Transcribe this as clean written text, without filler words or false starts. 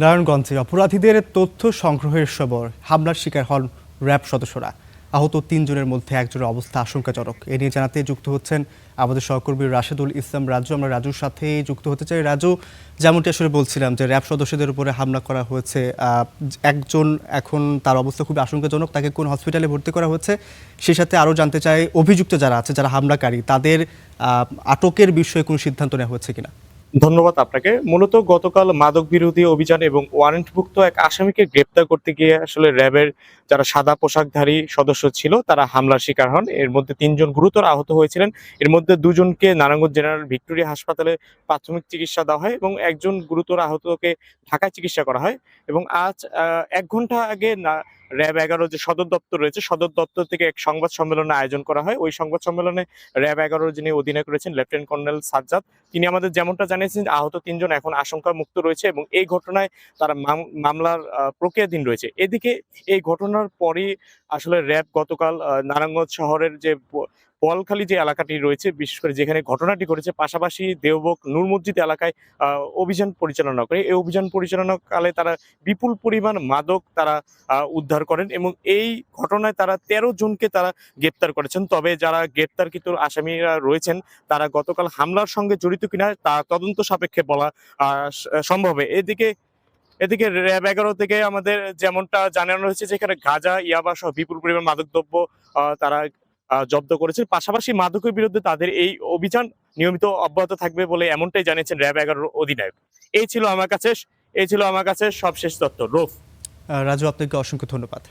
নারায়ণগঞ্জে অপরাধীদের তথ্য সংগ্রহের সময় হামলার শিকার হন র্যাব সদস্যরা। আহত ৩ জনের মধ্যে একজনের অবস্থা আশঙ্কাজনক। এ নিয়ে জানাতে যুক্ত হচ্ছেন আমাদের সহকর্মী রাশেদুল ইসলাম রাজু। আমরা রাজুর সাথে যুক্ত হতে চাই। রাজু, যেমনটি আসলে বলছিলাম যে র্যাব সদস্যদের উপরে হামলা করা হয়েছে, একজন এখন তার অবস্থা খুবই আশঙ্কাজনক, তাকে কোন হসপিটালে ভর্তি করা হয়েছে, সেই সাথে আরও জানতে চাই অভিযুক্ত যারা আছে, যারা হামলাকারী, তাদের আটকের বিষয়ে কোনো সিদ্ধান্ত নেওয়া হয়েছে কিনা। ধন্যবাদ আপনাকে। মূলত গতকাল মাদক বিরোধী অভিযান এবং ওয়ারেন্টভুক্ত এক আসামিকে গ্রেপ্তার করতে গিয়ে আসলে র্যাবের যারা সাদা পোশাকধারী সদস্য ছিল তারা হামলার শিকার হন। এর মধ্যে ৩ জন গুরুতর আহত হয়েছিলেন। এর মধ্যে ২ জনকে নারায়ণগঞ্জ জেনারেল ভিক্টোরিয়া হাসপাতালে প্রাথমিক চিকিৎসা দেওয়া হয় এবং একজন গুরুতর আহতকে ঢাকায় চিকিৎসা করা হয়। এবং আজ ১ ঘন্টা আগে র্যাব ১১ যে সদর দপ্তর রয়েছে, সদর দপ্তর থেকে এক সংবাদ সম্মেলনের আয়োজন করা হয়। ওই সংবাদ সম্মেলনে র্যাব ১১ যিনি অধিনায়ক রয়েছেন লেফটেন্যান্ট কর্নেল সাজ্জাদ, তিনি আমাদের যেমনটা জানিয়েছেন আহত ৩ জন এখন আশঙ্কা মুক্ত রয়েছে এবং এই ঘটনায় তারা মামলার প্রক্রিয়াধীন রয়েছে। এদিকে এই ঘটনার পরই আসলে র্যাব গতকাল নারায়ণগঞ্জ শহরের যে বোয়ালখালী যে এলাকাটি রয়েছে, বিশেষ করে যেখানে ঘটনাটি ঘটেছে, পাশাপাশি দেওবক নূর মসজিদ এলাকায় অভিযান পরিচালনা করে। এই অভিযান পরিচালনাকালে তারা বিপুল পরিমাণ মাদক তারা উদ্ধার করেন এবং এই ঘটনায় তারা ১৩ জনকে তারা গ্রেপ্তার করেছেন। তবে যারা গ্রেপ্তারকৃত আসামিরা রয়েছেন তারা গতকাল হামলার সঙ্গে জড়িত কিনা তা তদন্ত সাপেক্ষে বলা সম্ভব। এদিকে র্যাব ১১ থেকে আমাদের যেমনটা জানানো হয়েছে যে এখানে গাঁজা, ইয়াবা সহ বিপুল পরিমাণ মাদকদ্রব্য তারা জব্দ করেছেন। পাশাপাশি মাদকের বিরুদ্ধে তাদের এই অভিযান নিয়মিত অব্যাহত থাকবে বলে এমনটাই জানিয়েছেন র্যাব ১১ অধিনায়ক। এই ছিল আমার কাছে সবশেষ তথ্য। রুফ। রাজু, আপনাকে অসংখ্য ধন্যবাদ।